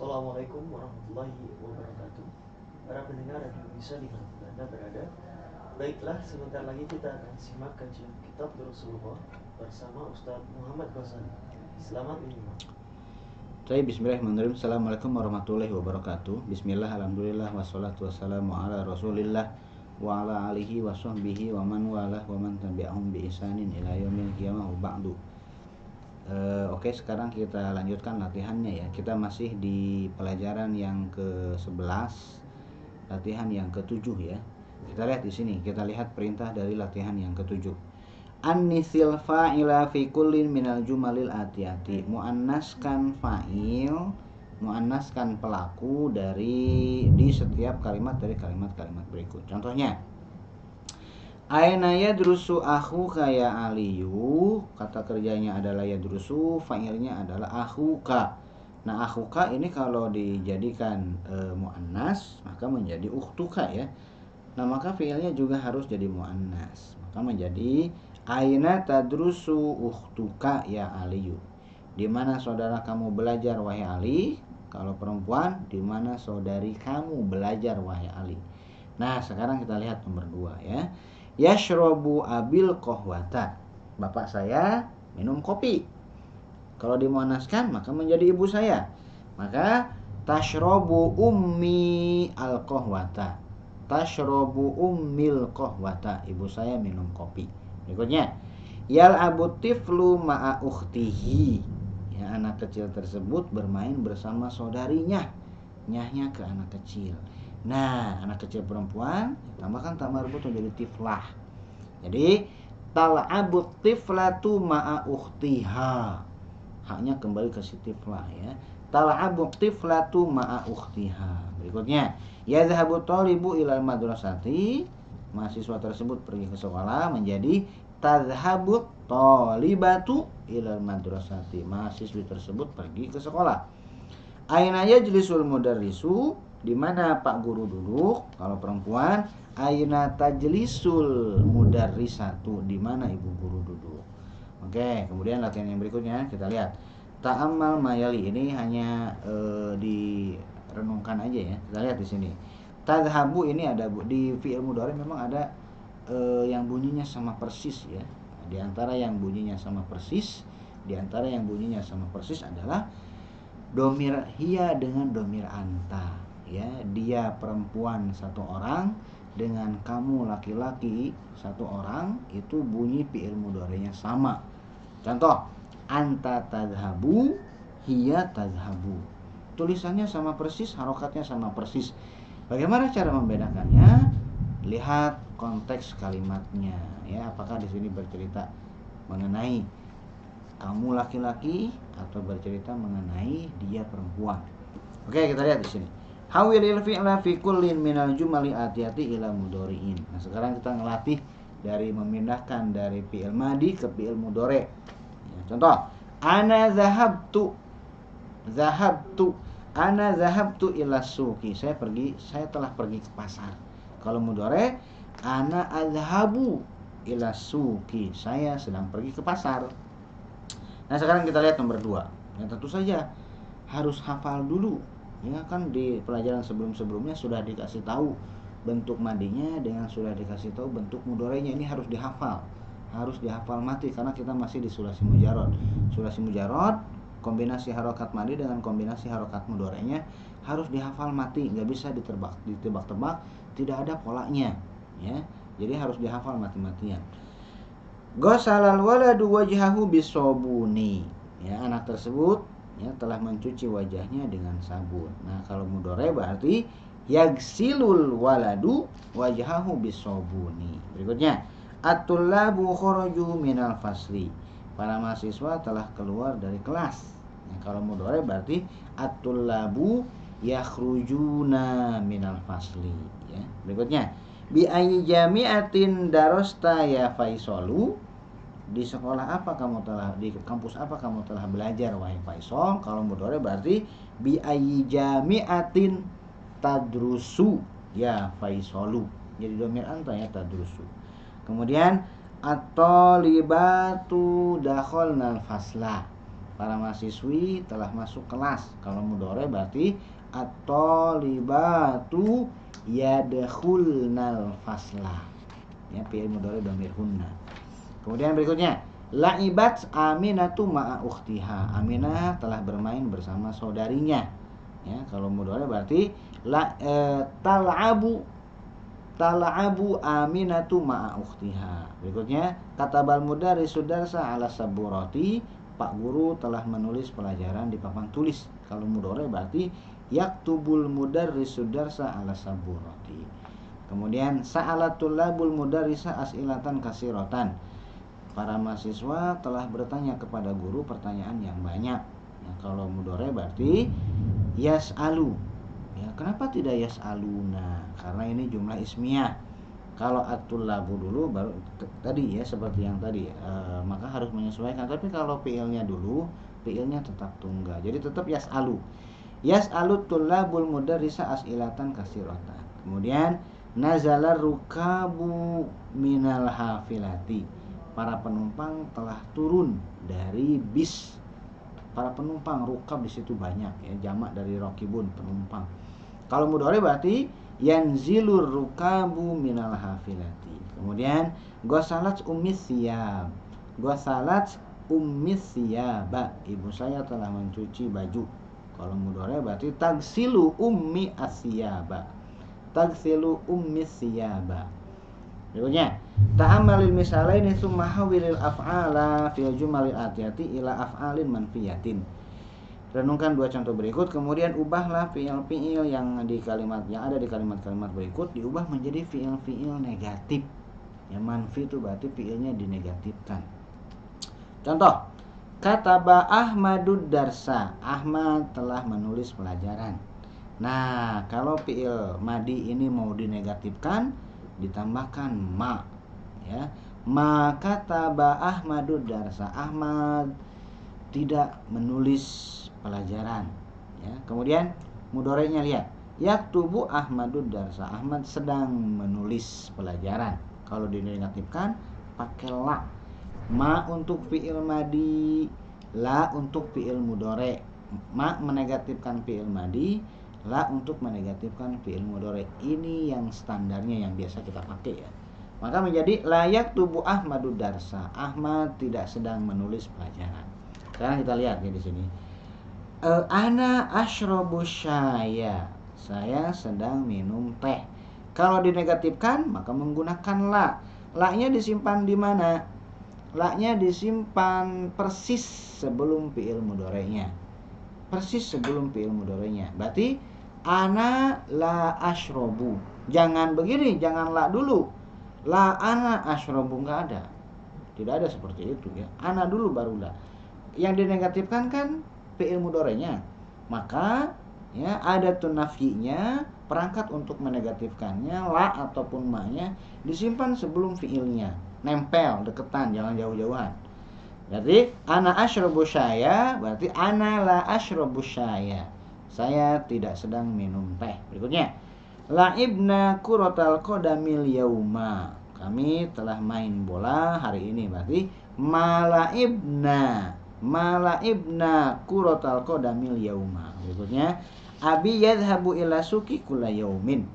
Assalamualaikum warahmatullahi wabarakatuh. Para pendengar radio bisa dimanapun Anda berada. Baiklah, sebentar lagi kita akan simak kajian kitab Rasulullah bersama Ustadz Muhammad Ghazali. Selamat menyimak. Bismillahirrahmanirrahim. Assalamualaikum warahmatullahi wabarakatuh. Bismillah, alhamdulillah, wassalatu wassalamu ala rasulillah wa ala alihi wa sahbihi wa man walah wa man tabi'ahum bi ihsanin ila yaumil qiyamah wa ba'du. Oke, sekarang kita lanjutkan latihannya ya. Kita masih di pelajaran yang ke-11, latihan yang ke-7 ya. Kita lihat di sini, kita lihat perintah dari latihan yang ke-7. Annisil fa'ila fi kullin minal jumalil atiyati. Muannaskan fa'il, muannaskan pelaku di setiap kalimat dari kalimat-kalimat berikut. Contohnya, aina yadrusu akhuka ya aliyu. Kata kerjanya adalah yadrusu, fa'ilnya adalah akhuka. Nah, akhuka ini kalau dijadikan muannas maka menjadi ukhtuka ya. Nah, maka fi'ilnya juga harus jadi muannas. Maka menjadi aina tadrusu ukhtuka ya aliyu. Di mana saudara kamu belajar wahai Ali? Kalau perempuan, di mana saudari kamu belajar wahai Ali? Nah, sekarang kita lihat nomor 2 ya. Yashrobu abil kohwata. Bapak saya minum kopi. Kalau dimuannaskan maka menjadi ibu saya. Maka tashrobu ummi al kohwata. Tashrobu ummil kohwata. Ibu saya minum kopi. Berikutnya, yal'abu tiflu ma'a ukhtihi. Ya, anak kecil tersebut bermain bersama saudarinya. Nyahnya ke anak kecil. Nah, anak kecil perempuan tambahkan tak marbut menjadi tiflah. Jadi tal'abu tiflatu ma'a ukhtiha. Haknya kembali ke si tiflah ya. Tal'abu tiflatu ma'a ukhtiha. Berikutnya, yadhhabu thalibu ilal madrasati. Mahasiswa tersebut pergi ke sekolah menjadi tadhhabu thalibatu ilal madrasati. Mahasiswi tersebut pergi ke sekolah. Aina yajlisul mudarrisu. Di mana Pak Guru duduk? Kalau perempuan, aina tajlisul mudarrisatu. Di mana Ibu Guru duduk? Oke, kemudian latihan yang berikutnya kita lihat. Ta'ammal mayali, ini hanya direnungkan aja ya. Kita lihat di sini. Tadhabu ini ada di fi'il mudhari memang ada yang bunyinya sama persis ya. Di antara yang bunyinya sama persis adalah domir hiya dengan domir anta. Ya, dia perempuan satu orang dengan kamu laki-laki satu orang, itu bunyi fi'il mudhari'nya sama. Contoh, anta tadhabu, hiya tadhabu. Tulisannya sama persis, harokatnya sama persis. Bagaimana cara membedakannya? Lihat konteks kalimatnya ya, apakah di sini bercerita mengenai kamu laki-laki atau bercerita mengenai dia perempuan. Oke, kita lihat di sini. Hawilil fi'la fi kullin minal jumali atiyati ila mudhari'in. Nah, sekarang kita ngelatih dari memindahkan dari fi'il madi ke fi'il mudhari'. Ya, contoh, ana zahabtu. Ana zahabtu ila suqi. Saya telah pergi ke pasar. Kalau mudhari', ana azhabu ila suqi. Saya sedang pergi ke pasar. Nah, sekarang kita lihat nomor 2. Ya, tentu saja harus hafal dulu. Ya kan, di pelajaran sebelumnya sudah dikasih tahu bentuk madinya dengan sudah dikasih tahu bentuk mudhari'nya. Ini harus dihafal mati karena kita masih di sulasi mujarrad. Sulasi mujarrad kombinasi harokat madi dengan kombinasi harokat mudhari'nya harus dihafal mati, nggak bisa ditebak-tebak, tidak ada polanya ya. Jadi harus dihafal mati-matian. Ghasalal waladu wajhahu bisobuni. Ya, anak tersebut ya telah mencuci wajahnya dengan sabun. Nah, kalau mudhari' berarti yagsilul waladu wajhahu bisobuni. Berikutnya, at-tullabu kharaju minal fasli. Para mahasiswa telah keluar dari kelas. Nah, kalau mudhari' berarti at-tullabu yakhrujuna minal fasli ya. Berikutnya, bi ayyi jami'atin darasta ya Faisalu. Di sekolah apa kamu telah, di kampus apa kamu telah belajar wahai Faisal? Kalau mudhari' berarti bi ayyi jami'atin tadrusu ya Faisalu. Jadi domir anta ya tadrusu. Kemudian at-talibatu dakhalnal fasla. para mahasiswi telah masuk kelas. Kalau mudhari berarti at-thalibatu yadkhulnal fasla. Ya, fi'il mudhari dhamir hunna. Kemudian berikutnya, la'ibat Aminatu ma'a ukhtiha. Aminah telah bermain bersama saudarinya. Ya, kalau mudhari berarti tal'abu Aminatu ma'a ukhtiha. Berikutnya, katabal mudarrisu darsa ala saburati. Pak guru telah menulis pelajaran di papan tulis. Kalau mudhari berarti yaktubul mudarrisu darsa ala saburati. Kemudian sa'alatul labul mudarrisa as'ilatan kasiratan. Para mahasiswa telah bertanya kepada guru pertanyaan yang banyak. Ya, kalau mudhari berarti yas'alu. Ya, kenapa tidak yas'aluna? Karena ini jumlah ismiyah. Kalau at-tullabu dulu baru tadi ya, seperti yang tadi, maka harus menyesuaikan. Tapi kalau fi'ilnya dulu, fi'ilnya tetap tunggal. Jadi tetap yas'alu. Yas'alu tullabul mudarrisa as'ilatan kasiratan. Kemudian nazalar rukabu minal hafilati. Para penumpang telah turun dari bis. Para penumpang, rukab di situ banyak ya, jamak dari rokibun, penumpang. Kalau mudhari berarti yanzilur rukabu minal hafilati. Kemudian ghasalat ummis siyab. Ghasalat ummis siyaba. Ibu saya telah mencuci baju. Kalau mudhari berarti tagsilu ummi asyaba. Tagsilu ummis siyaba. Berikutnya, ta'ammalil misalaini tsumma hawilil af'ala fil jumalil atiyati ila af'alin manfiyatin. Renungkan dua contoh berikut, kemudian ubahlah fiil-fiil yang ada di kalimat-kalimat berikut diubah menjadi fiil-fiil negatif. Yang manfi itu berarti fiilnya dinegatifkan. Contoh, kataba Ahmadud darsa. Ahmad telah menulis pelajaran. Nah, kalau fiil madi ini mau dinegatifkan, ditambahkan ma, ya. Ma kataba Ahmadud darsa. Ahmad tidak menulis pelajaran, ya. Kemudian mudhari'nya lihat, yaktubu Ahmadud darsa. Ahmad sedang menulis pelajaran. Kalau dinegatifkan pakai la. Ma untuk fi'il madi, la untuk fi'il mudhari'. Ma menegatifkan fi'il madi, la untuk menegatifkan fi'il mudhari'. Ini yang standarnya yang biasa kita pakai ya. Maka menjadi la yaktubu Ahmadud darsa. Ahmad tidak sedang menulis pelajaran. Sekarang kita lihat ya di sini. Ana ashrabu syaya. Saya sedang minum teh. Kalau dinegatifkan maka menggunakan la. La-nya disimpan di mana? La-nya disimpan persis sebelum fi'il mudhari'nya. Persis sebelum fi'il mudhari'nya. Berarti ana la ashrabu. Jangan begini, jangan la dulu. La ana ashrabu, enggak ada. Tidak ada seperti itu ya. Ana dulu baru la. Yang dinegatifkan kan fi'il mudhari'nya. Maka ya ada nafyinya, perangkat untuk menegatifkannya la ataupun ma-nya disimpan sebelum fi'ilnya. Nempel, deketan, jangan jauh-jauhan. Jadi ana asyrabu syaya berarti ana la asyrabu syaya. Saya tidak sedang minum teh. Berikutnya, la'ibna kuratal qadamil yauma. Kami telah main bola hari ini. Berarti malaibna kuratal qadamil yauma. Berikutnya, abi yadhhabu ila suqi kulla yaumin.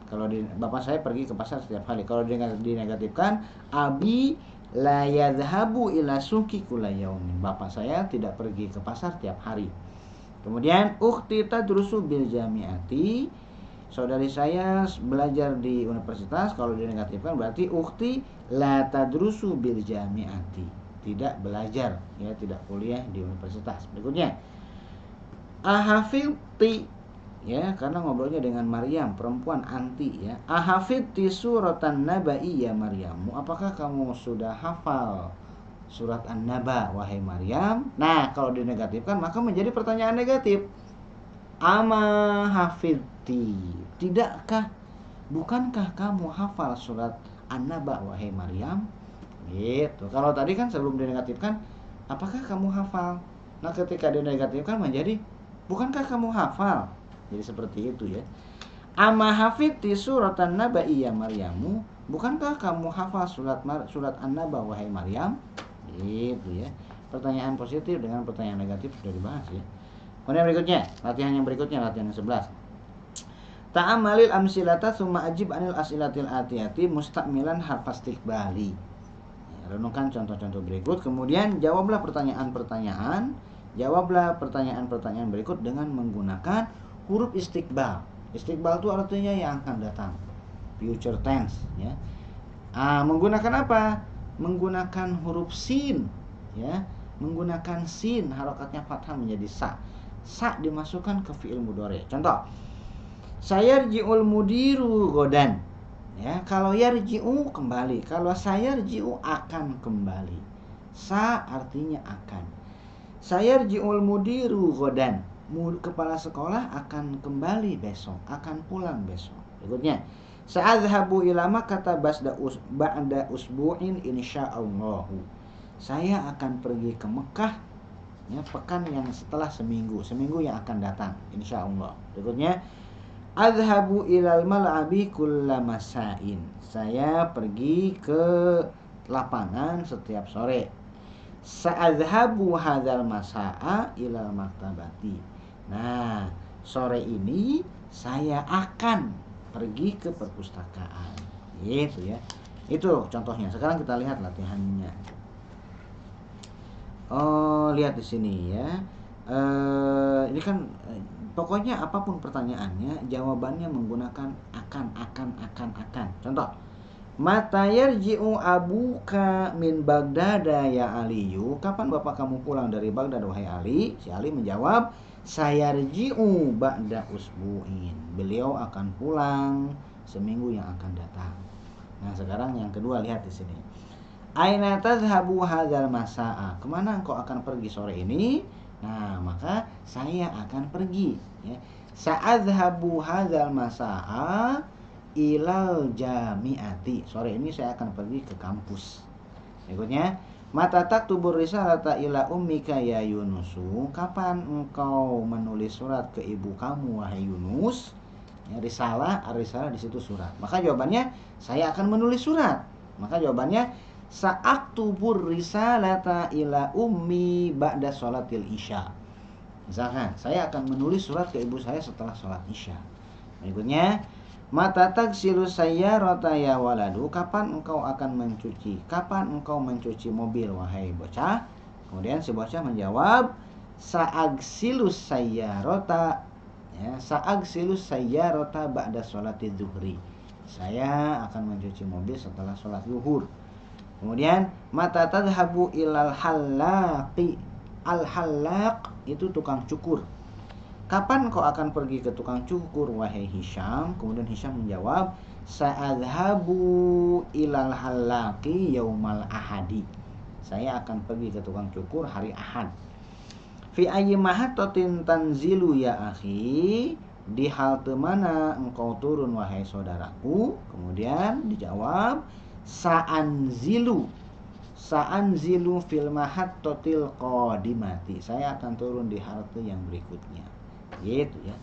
Kalau bapak saya pergi ke pasar setiap hari. Kalau dinegatifkan, abi la yadhhabu ila suqi kulla yaumin. Bapak saya tidak pergi ke pasar tiap hari. Kemudian ukhti tadrusu bil jami'ati. Saudari saya belajar di universitas. Kalau dinegatifkan berarti ukhti la tadrusu bil jami'ati. Tidak belajar, ya, tidak kuliah di universitas. Berikutnya, ahafidti, ya, karena ngobrolnya dengan Maryam, perempuan anti, ya. Ahafidti suratan naba'i ya Maryamu. Apakah kamu sudah hafal surat An-Naba, wahai Maryam? Nah, kalau dinegatifkan maka menjadi pertanyaan negatif. Ama hafidti, tidakkah, bukankah kamu hafal surat An-Naba, wahai Maryam? Gitu. Kalau tadi kan sebelum dinegatifkan, apakah kamu hafal? Nah, ketika dinegatifkan menjadi bukankah kamu hafal? Jadi seperti itu ya. Ama hafidti suratan naba'i ya Maryamu. Bukankah kamu hafal surat An-Naba, wahai Maryam? Gitu ya. Pertanyaan positif dengan pertanyaan negatif sudah dibahas ya. Kemudian berikutnya, latihan yang berikutnya, latihan yang 11. Ta'amalil amsilata summa ajib anil asilatil atiyati mustakmilan harfastiqbali. Ya, renungkan contoh-contoh berikut, kemudian jawablah pertanyaan-pertanyaan berikut dengan menggunakan huruf istiqbal. Istiqbal itu artinya yang akan datang, future tense ya. Menggunakan apa? Menggunakan huruf sin ya. Menggunakan sin, harokatnya fathah menjadi sa. Sa dimasukkan ke fi'il mudhari. Contoh, sayarji'ul mudiru godan. Ya, kalau yarji'u kembali, kalau sayarji'u akan kembali. Sa artinya akan. Sayarji'ul mudiru godan. Kepala sekolah akan kembali besok, akan pulang besok. Berikutnya, sa'adhabu ila Makkah ba'da usbu'in insyaallahu. Saya akan pergi ke Mekah ya, pekan yang setelah seminggu yang akan datang insyaallah. Berikutnya, adhabu ilal mal'abi kullamasa'in. Saya pergi ke lapangan setiap sore. Sa'adhabu hadzal masa'a ilal maktabati. Nah, sore ini saya akan pergi ke perpustakaan. Gitu ya. Itu contohnya. Sekarang kita lihat latihannya. Lihat di sini ya. Ini kan pokoknya apapun pertanyaannya, jawabannya menggunakan akan. Contoh, mata yarji'u abuka min Baghdada ya Aliyu. Kapan bapak kamu pulang dari Baghdad wahai Ali? Si Ali menjawab, sayarji'u ba'da usbu'in. Beliau akan pulang seminggu yang akan datang. Nah, sekarang yang kedua, lihat di sini. Aina tadhhabu hadzal masa'a. Kemana engkau akan pergi sore ini? Nah, maka saya akan pergi ya. Sa'adhhabu hadzal masa'a ilal jami'ati. Sore ini saya akan pergi ke kampus. Berikutnya, mata taktubur risalata ila ummika ya Yunusu. Kapan engkau menulis surat ke ibu kamu wahai Yunus? Ya, risalah di situ surat. Maka jawabannya saya akan menulis surat. Maka jawabannya sa'aktubur risalata ila ummi ba'da sholatil isya. Misalkan, saya akan menulis surat ke ibu saya setelah sholat isya. Berikutnya, mata tagsilu sayyarata ya waladu. Kapan engkau mencuci mobil wahai bocah? Kemudian si bocah menjawab, sa'agsilu sayyarata ya, sa'agsilu sayyarata ba'da sholati zuhri. Saya akan mencuci mobil setelah sholat zuhur. Kemudian, mata tadhabu ilal halaqi. Al-halaq itu tukang cukur. Kapan kau akan pergi ke tukang cukur wahai Hisham? Kemudian Hisham menjawab, sa'adhabu ilal halaqi yaumal ahadi. Saya akan pergi ke tukang cukur hari Ahad. Fi ayyi mahatatin tanzilu ya akhi. Di halte mana engkau turun wahai saudaraku? Kemudian dijawab, sa'anzilu fil mahattatil qadimati. Saya akan turun di halte yang berikutnya. Gitu ya.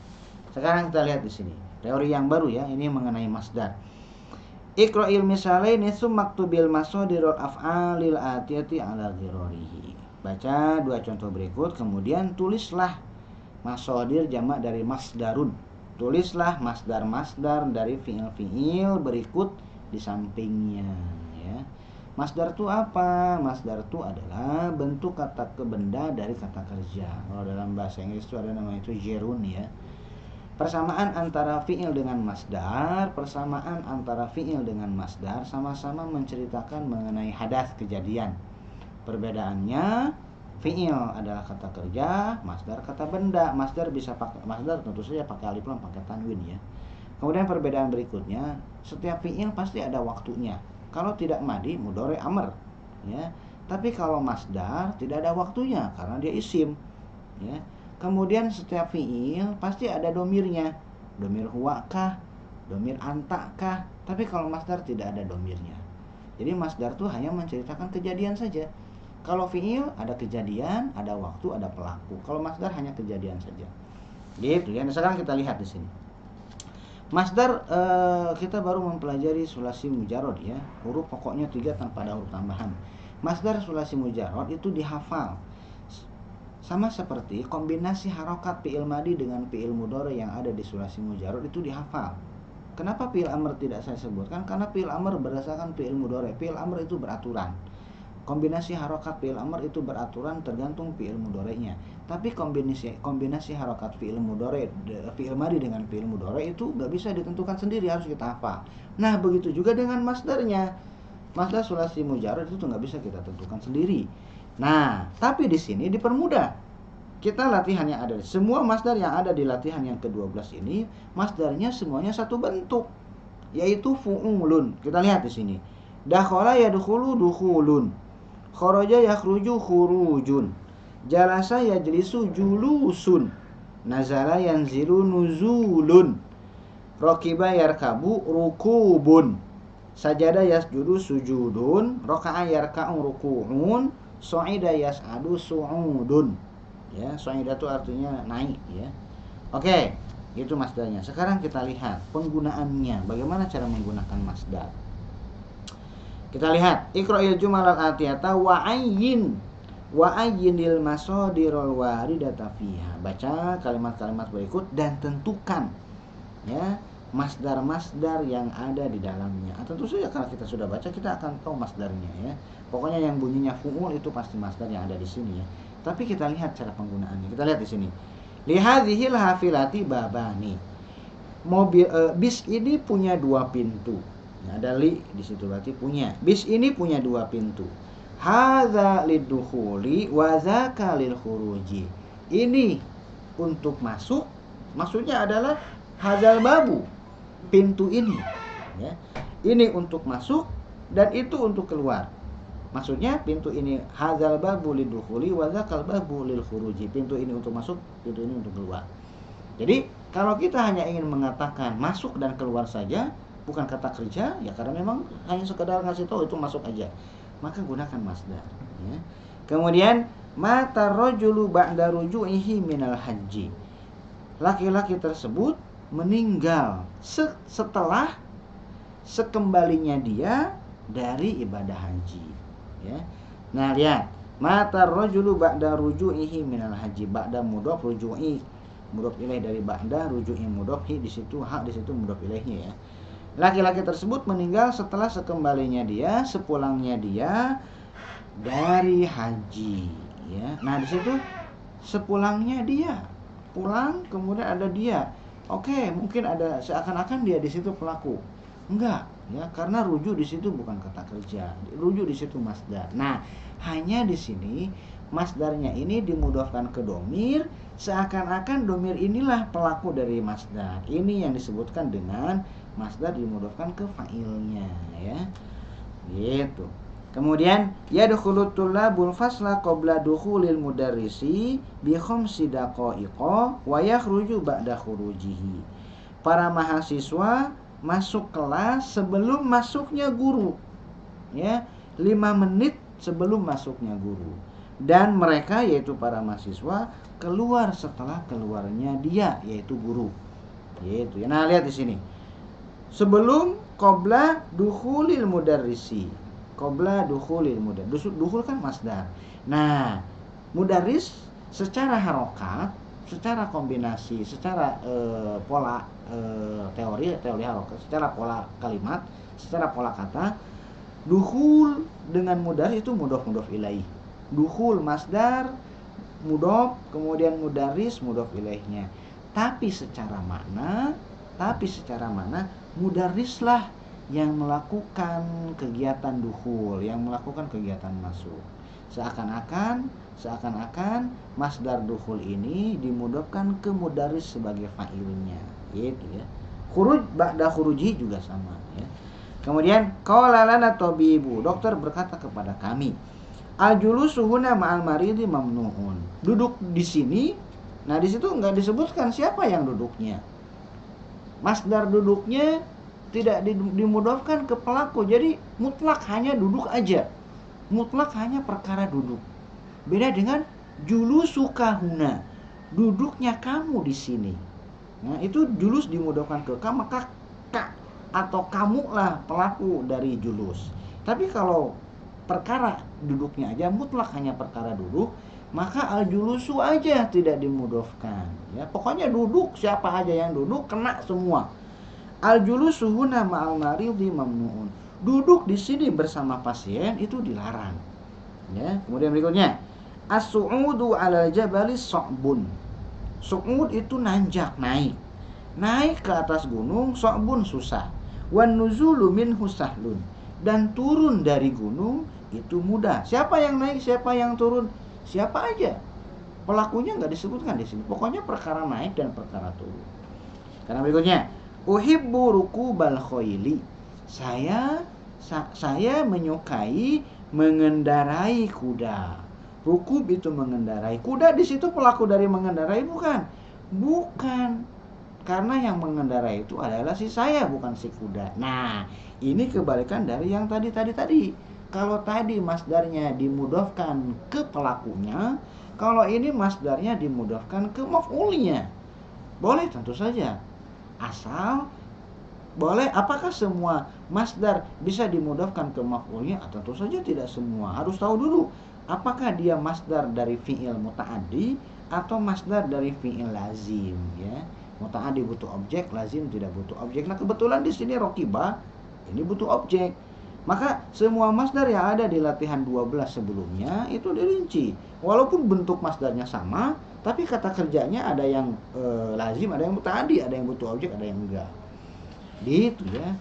Sekarang kita lihat di sini teori yang baru ya, ini mengenai masdar. Iqra'il misalaini summaktubil masadirul af'alil atiyati ala ghirarihi. Baca dua contoh berikut, kemudian tulislah masadir jamak dari masdarun. Tulislah masdar-masdar dari fi'il-fi'il berikut di sampingnya ya. Masdar itu apa? Masdar itu adalah bentuk kata ke benda dari kata kerja. Kalau dalam bahasa Inggris itu ada namanya itu gerund ya. Persamaan antara fi'il dengan masdar, sama-sama menceritakan mengenai hadas kejadian. Perbedaannya, fi'il adalah kata kerja, masdar kata benda. Masdar bisa pakai masdar tentu saja pakai alif lam, pakai tanwin ya. Kemudian perbedaan berikutnya, setiap fi'il pasti ada waktunya. Kalau tidak madi, mudhari, amr ya. Tapi kalau masdar tidak ada waktunya karena dia isim ya. Kemudian setiap fi'il pasti ada domirnya. Domir huwa kah, domir anta kah. Tapi kalau masdar tidak ada domirnya. Jadi masdar itu hanya menceritakan kejadian saja. Kalau fi'il ada kejadian, ada waktu, ada pelaku. Kalau masdar hanya kejadian saja. Gitu ya. Nah, sekarang kita lihat di sini. Masdar kita baru mempelajari sulasi mujarrad ya. Huruf pokoknya 3 tanpa ada huruf tambahan. Masdar sulasi mujarrad itu dihafal. Sama seperti kombinasi harokat fi'il madi dengan fi'il mudhari yang ada di sulasi mujarrad itu dihafal. Kenapa fi'il amr tidak saya sebutkan? Karena fi'il amr berdasarkan fi'il mudhari. Fi'il amr itu beraturan. Kombinasi harokat fi'il amr itu beraturan tergantung fi'il mudhari'nya. Tapi kombinasi harokat fi'il mudhari, fi'il madi dengan fi'il mudhari itu nggak bisa ditentukan sendiri, harus kita hafal. Nah, begitu juga dengan masdarnya. Masdar sulasi mujarrad itu nggak bisa kita tentukan sendiri. Nah, tapi di sini dipermudah. Kita latihannya ada. Semua masdar yang ada di latihan yang ke-12 ini, masdarnya semuanya satu bentuk, yaitu fu'ulun. Kita lihat di sini. Dakhala yadkhulu dukhulun. Kharaja yakhruju khurujun. Jalasa yajlisu julusun. Nazala yanzilu nuzulun. Rakiba yarkabu rukubun. Sajada yasjudu sujudun. Raka'a yarka'u ruku'un. Su'ida yas'adu su'udun. Ya, su'ida itu artinya naik ya. Oke, itu masdarnya. Sekarang kita lihat penggunaannya. Bagaimana cara menggunakan masdar? Kita lihat iqra'il jumalal atiyata wa ayyinil masadirul waridata fiha. Baca kalimat-kalimat berikut dan tentukan ya masdar-masdar yang ada di dalamnya. Tentu saja kalau kita sudah baca kita akan tahu masdarnya ya. Pokoknya yang bunyinya fu'ul itu pasti masdar yang ada di sini ya. Tapi kita lihat cara penggunaannya. Kita lihat di sini. Lihadhil hafilati babani. Bis ini punya dua pintu. Nah, ada li di situ berarti punya. Bis ini punya dua pintu. Hadza lidukhuli wa dzaka lil khuruji. Ini untuk masuk, maksudnya adalah hadzal babu, pintu ini ya. Ini untuk masuk dan itu untuk keluar. Maksudnya pintu ini hadzal babu lidukhuli wa dzakal babu lil khuruji. Pintu ini untuk masuk, pintu ini untuk keluar. Jadi kalau kita hanya ingin mengatakan masuk dan keluar saja, bukan kata kerja, ya karena memang hanya sekedar ngasih tahu itu masuk aja, maka gunakan masdar ya. Kemudian mata rajulu ba'da ruju'ihi minal haji. Laki-laki tersebut meninggal setelah sekembalinya dia dari ibadah haji ya. Nah, lihat mata rajulu ba'da ruju'ihi minal haji. Ba'da mudhof, ruju'i mudhof ilaih dari ba'da, ruju'i mudhof, hi di situ, hak di situ mudhof ilaihnya ya. Laki-laki tersebut meninggal setelah sekembalinya dia, sepulangnya dia dari haji ya. Nah, di situ sepulangnya dia, pulang kemudian ada dia. Oke, mungkin ada seakan-akan dia di situ pelaku. Enggak, ya, karena rujuk di situ bukan kata kerja. Rujuk di situ masdar. Nah, hanya di sini masdarnya ini dimudhofkan ke domir, seakan-akan domir inilah pelaku dari masdar. Ini yang disebutkan dengan masdar dimudhofkan ke fa'ilnya ya. Gitu. Kemudian yadkhulu tullabul fasla qabla dukhulil mudarrisi bi khamsi daqaiqa wa yakhruju ba'da khurujihi. Para mahasiswa masuk kelas sebelum masuknya guru ya, 5 menit sebelum masuknya guru. Dan mereka yaitu para mahasiswa keluar setelah keluarnya dia yaitu guru. Gitu ya. Nah, lihat di sini. Sebelum qabla dukhulil mudarrisi. Qabla dukhulil mudarris. Dukhul kan masdar. Nah, mudarris secara harokat, secara kombinasi, secara pola teori harokat, secara pola kalimat, secara pola kata, dukhul dengan mudarris itu mudhof ilaih. Dukhul masdar, mudhof, kemudian mudarris mudhof ilaihnya. Tapi secara makna mudarrislah yang melakukan kegiatan dukhul, yang melakukan kegiatan masuk. Seakan-akan masdar dukhul ini dimudhofkan ke mudarris sebagai fa'ilnya, gitu ya. Khuruj ba'da khuruji juga sama ya. Kemudian qala lana tabibu, dokter berkata kepada kami, al-julusu huna ma'al maridi mamnu'un. Duduk di sini, nah di situ enggak disebutkan siapa yang duduknya. Masdar duduknya tidak dimudhofkan ke pelaku, jadi mutlak hanya duduk aja, mutlak hanya perkara duduk. Beda dengan julusuka huna, duduknya kamu di sini. Nah, itu julus dimudhofkan ke kamu, maka ka atau kamulah pelaku dari julus. Tapi kalau perkara duduknya aja mutlak hanya perkara duduk, maka al-julusu aja tidak dimudofkan ya. Pokoknya duduk, siapa aja yang duduk kena semua. Al-julusu huna ma'al maridhi mamnuun. Duduk di sini bersama pasien itu dilarang. Ya, kemudian berikutnya as-su'udu 'alal jabali so'bun. Su'ud itu nanjak, naik. Naik ke atas gunung, so'bun susah. Wan nuzulu minhu sahlun. Dan turun dari gunung itu mudah. Siapa yang naik, siapa yang turun? Siapa aja. Pelakunya nggak disebutkan di sini. Pokoknya perkara naik dan perkara turun. Karena berikutnya, uhibbu rukubal khoili. Saya menyukai mengendarai kuda. Rukub itu mengendarai. Kuda di situ pelaku dari mengendarai bukan? Bukan. Karena yang mengendarai itu adalah si saya, bukan si kuda. Nah, ini kebalikan dari yang tadi. Kalau tadi masdarnya dimudofkan ke pelakunya, kalau ini masdarnya dimudofkan ke maf'ulnya. Boleh tentu saja. Asal boleh, apakah semua masdar bisa dimudofkan ke maf'ulnya? Tentu saja tidak semua. Harus tahu dulu apakah dia masdar dari fi'il muta'addi atau masdar dari fi'il lazim ya. Muta'addi butuh objek, lazim tidak butuh objek. Nah, kebetulan di sini rokiba ini butuh objek. Maka semua masdar yang ada di latihan 12 sebelumnya itu dirinci. Walaupun bentuk masdarnya sama, tapi kata kerjanya ada yang lazim, ada yang muta'addi, ada yang butuh objek, ada yang enggak. Gitu ya.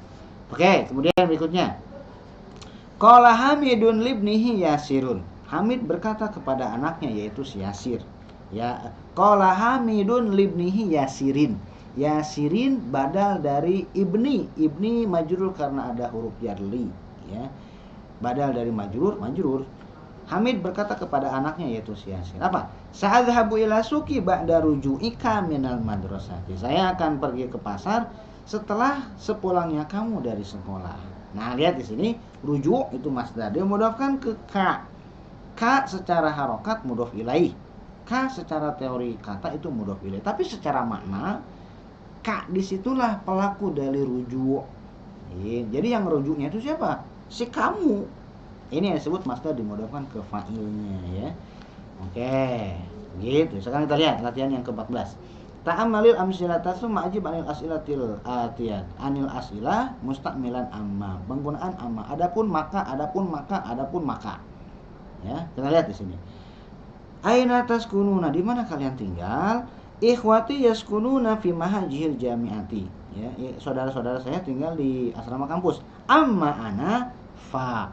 Oke, kemudian berikutnya. Qala Hamidun libnihi Yasirun. Hamid berkata kepada anaknya yaitu si Yasir. Ya, qala Hamidun libnihi Yasirin. Yasirin badal dari ibni. Ibni majrur karena ada huruf jarli, ya. Badal dari majrur. Hamid berkata kepada anaknya yaitu si Yasir. Apa? Sa'adhabu ila suqi ba'da ruju'ika minal madrasati. Saya akan pergi ke pasar setelah sepulangnya kamu dari sekolah. Nah, lihat di sini rujuk itu masdar. Dia mudhafkan ke ka. Ka secara harokat mudhaf ilaih. Ka secara teori kata itu mudhaf ilaih. Tapi secara makna ka disitulah pelaku dari rujuk. Jadi yang rujuknya itu siapa? Si kamu. Ini yang disebut masdar dimudhafkan ke fa'ilnya ya. Oke, gitu. Sekarang kita lihat latihan yang ke-14. Ta'amalil amsilata summa ajib anil as'ilatil atiyat. Anil as'ilah mustaqmilan amma. Penggunaan amma. Adapun maka. Ya, kita lihat di sini. Aina taskununa, di mana kalian tinggal? Ikhwati yaskununa fi mahajihil jami'ati. Ya, saudara-saudara saya tinggal di asrama kampus. Amma ana fa.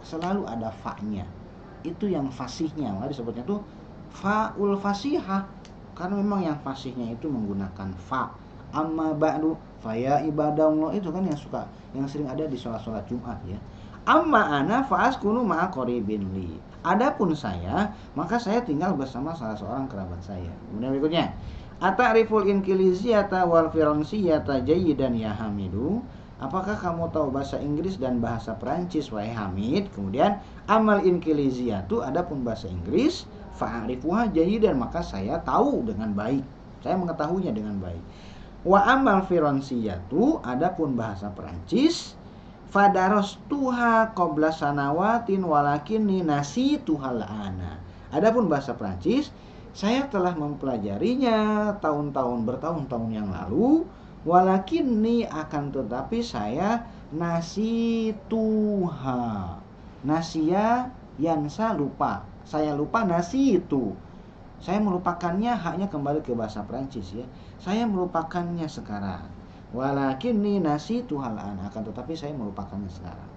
Selalu ada fa-nya. Itu yang fasihnya. Maka disebutnya tuh fa'ul fasihah, karena memang yang fasihnya itu menggunakan fa. Amma ba'du fa ya ibadallah, itu kan yang sering ada di sholat Jumat ya. Amma ana fa'askunu ma'a qaribin li. Adapun saya, maka saya tinggal bersama salah seorang kerabat saya. Kemudian berikutnya, ata'riful inkiliziyata wal firansiyata jayyidan ya Hamidu. Apakah kamu tahu bahasa Inggris dan bahasa Perancis wahai Hamid? Kemudian amal inkiliziyatu, adapun bahasa Inggris, fa'arifuha jayyidan, maka saya tahu dengan baik. Saya mengetahuinya dengan baik. Wa amal firansiyatu, adapun bahasa Perancis, fadarastuha qabla sanawatin walakinni nasituhal ana. Adapun bahasa Perancis, saya telah mempelajarinya bertahun-tahun yang lalu, walakinni akan tetapi saya nasituha. Nasya yansa lupa. Saya lupa nasitu. Saya melupakannya, haknya kembali ke bahasa Perancis ya. Saya melupakannya sekarang. Walakinni nasituhal an, akan tetapi saya melupakannya sekarang.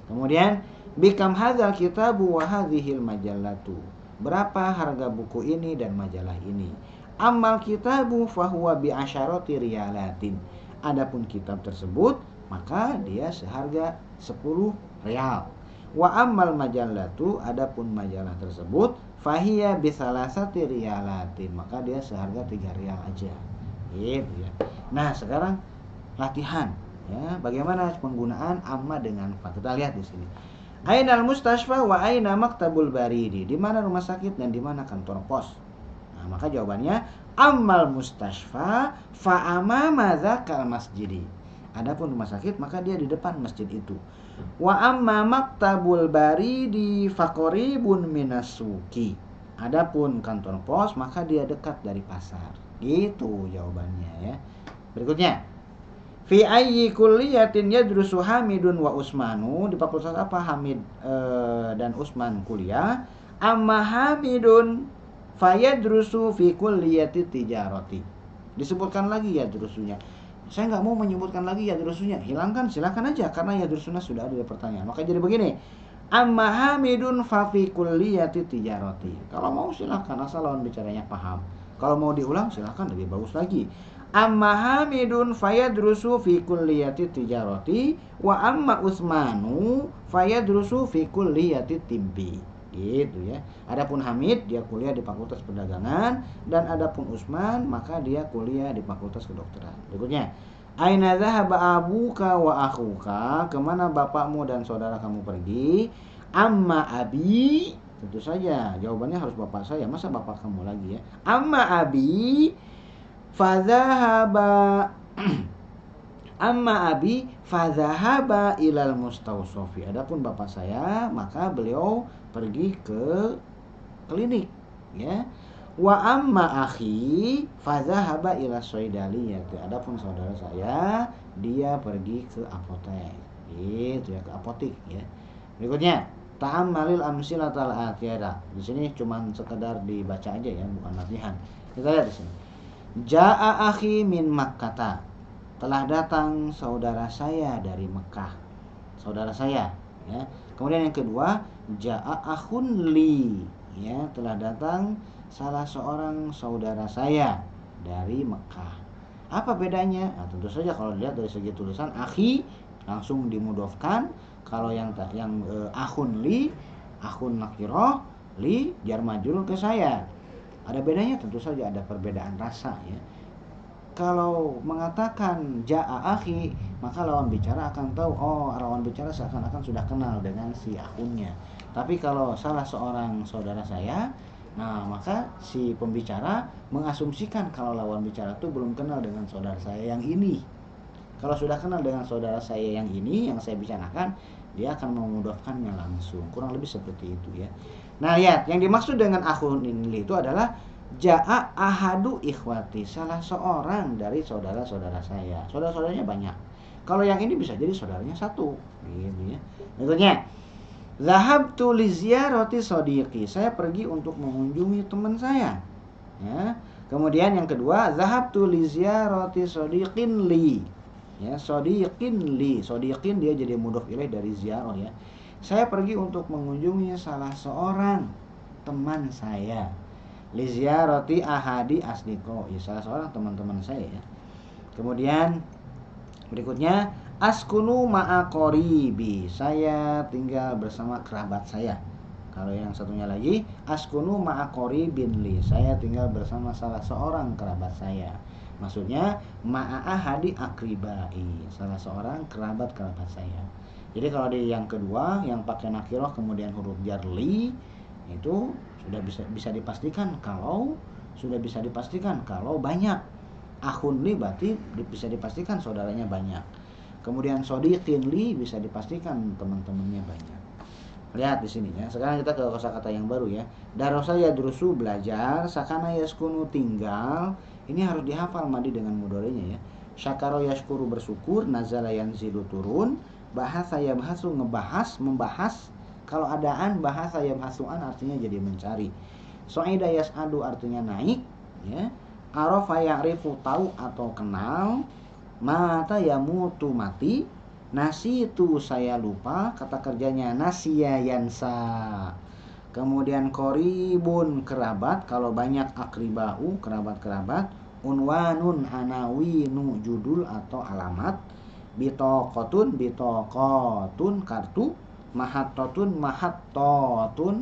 Kemudian bikam hadzal kitabu wa hadhil majallatu. Berapa harga buku ini dan majalah ini? Amal kitabu fahuwa bi asyarati riyalatin. Adapun kitab tersebut maka dia seharga 10 rial. Wa amal majallatu, adapun majalah tersebut fahiya bi salasati riyalatin, maka dia seharga 3 rial aja. Gitu ya. Nah, sekarang latihan ya, bagaimana penggunaan amma dengan fa. Kita lihat di sini. Ainal mustashfa wa aina maktabul baridi. Di mana rumah sakit dan di mana kantor pos? Nah, maka jawabannya ammal mustashfa fa amama dzakal masjidi. Adapun rumah sakit maka dia di depan masjid itu. Wa amma maktabul baridi faqoribun minasuki. Adapun kantor pos maka dia dekat dari pasar. Gitu jawabannya ya. Berikutnya. Fi ayyi kulliyatin yadrusu Hamidun wa Usmanu. Di fakultas apa Hamid dan Usman kuliah? Amma Hamidun fayadrusu fi kulliyati tijarati. Disebutkan lagi yadrusunya. Saya nggak mau menyebutkan lagi yadrusunya. Hilangkan, silakan aja karena yadrusunya sudah ada di pertanyaan. Maka jadi begini. Amma Hamidun fa fi kulliyati tijarati. Kalau mau silakan asal lawan bicaranya paham. Kalau mau diulang silakan, lebih bagus lagi. Amma Hamidun fayadrusu fi kulliyati tijarati wa amma Utsmanu fayadrusu fi kulliyati tibbi. Gitu ya. Adapun Hamid dia kuliah di Fakultas Perdagangan dan adapun Utsman maka dia kuliah di Fakultas Kedokteran. Berikutnya, aina dzahaba abuka wa akhuka? Kemana bapakmu dan saudara kamu pergi? Amma abi, tentu saja jawabannya harus bapak saya, masa bapak kamu lagi ya. Amma abi fadzahaba amma abi fadzahaba ilal mustausofi. Adapun bapak saya maka beliau pergi ke klinik ya. Wa amma akhi fadzahaba ila soidaliyati. Adapun saudara saya dia pergi ke apotek. Gitu ya, ke apotik ya. Berikutnya, ta'ammalil amsilatal atiyada. Di sini cuman sekedar dibaca aja ya, bukan latihan. Kita lihat di sini. Ja'a akhi min Makkata. Telah datang saudara saya dari Mekah. Saudara saya ya. Kemudian yang kedua, ja'a akhun li. Ya, telah datang salah seorang saudara saya dari Mekah. Apa bedanya? Nah, tentu saja kalau dilihat dari segi tulisan akhi langsung dimudofkan. Kalau yang akhun li, akhun nakirah, li jar majrur ke saya. Ada bedanya, tentu saja ada perbedaan rasa ya. Kalau mengatakan ja'a akhi, maka lawan bicara akan tahu, oh lawan bicara seakan-akan sudah kenal dengan si akhunnya. Tapi kalau salah seorang saudara saya, nah maka si pembicara mengasumsikan kalau lawan bicara itu belum kenal dengan saudara saya yang ini. Kalau sudah kenal dengan saudara saya yang ini, yang saya bicarakan, dia akan memudahkannya langsung. Kurang lebih seperti itu ya. Nah lihat, yang dimaksud dengan akhun ini itu adalah ja'a ahadu ikhwati, salah seorang dari saudara-saudara saya. Saudara-saudaranya banyak. Kalau yang ini bisa jadi saudaranya satu, gitu ya. Berikutnya, zahabtu li ziyarati sadiqi, saya pergi untuk mengunjungi teman saya. Ya. Kemudian yang kedua, zahabtu li ziyarati sadiqin li. Ya, sadiqin li. Sadiqin dia jadi mudhof ilaih dari ziarah ya. Saya pergi untuk mengunjungi salah seorang teman saya. Li ziyarati ahadi asdiqo, ya, salah seorang teman-teman saya ya. Kemudian berikutnya, askunu ma'a qoribi, saya tinggal bersama kerabat saya. Kalau yang satunya lagi, askunu ma'a qoribin li, saya tinggal bersama salah seorang kerabat saya. Maksudnya ma'a ahadi akribai, salah seorang kerabat saya. Jadi kalau di yang kedua yang pakai nakirah kemudian huruf jar li, itu sudah bisa dipastikan kalau banyak. Akhun li berarti bisa dipastikan saudaranya banyak. Kemudian sodiqin li bisa dipastikan teman-temannya banyak. Lihat di sini ya. Sekarang kita ke kosakata yang baru ya. Darasa yadrusu belajar, sakana yaskunu tinggal. Ini harus dihafal madi dengan mudhari'nya ya. Syakara yashkuru bersyukur, nazala yanzilu turun, bahasa yabhasu ngebahas, membahas. Kalau adaan bahasa yabhasuan artinya jadi mencari. So'ida yas'adu artinya naik ya. Arafa ya'rifu tahu atau kenal. Mata yamutu mati. Nasi itu saya lupa, kata kerjanya nasiya yansa. Kemudian koribun kerabat, kalau banyak akribau kerabat-kerabat. Unwanun anawinu judul atau alamat. Bitokotun kartu. Mahattotun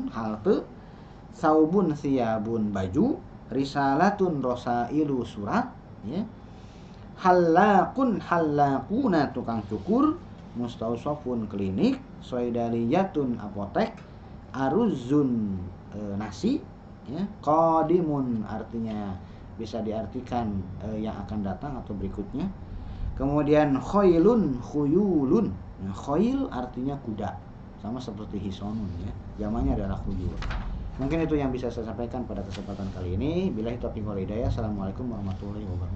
halte. Saubun siyabun baju. Risalatun rosailu surat ya. Hallakuna tukang cukur. Mustausofun klinik. Soidaliyatun apotek. Aruzun nasi ya. Qadimun artinya bisa diartikan yang akan datang atau berikutnya. Kemudian khailun, khuyulun. Nah, khail artinya kuda, sama seperti hisonun ya. Jamaknya adalah khuyul. Mungkin itu yang bisa saya sampaikan pada kesempatan kali ini. Billahi taufiq wal hidayah. Assalamualaikum warahmatullahi wabarakatuh.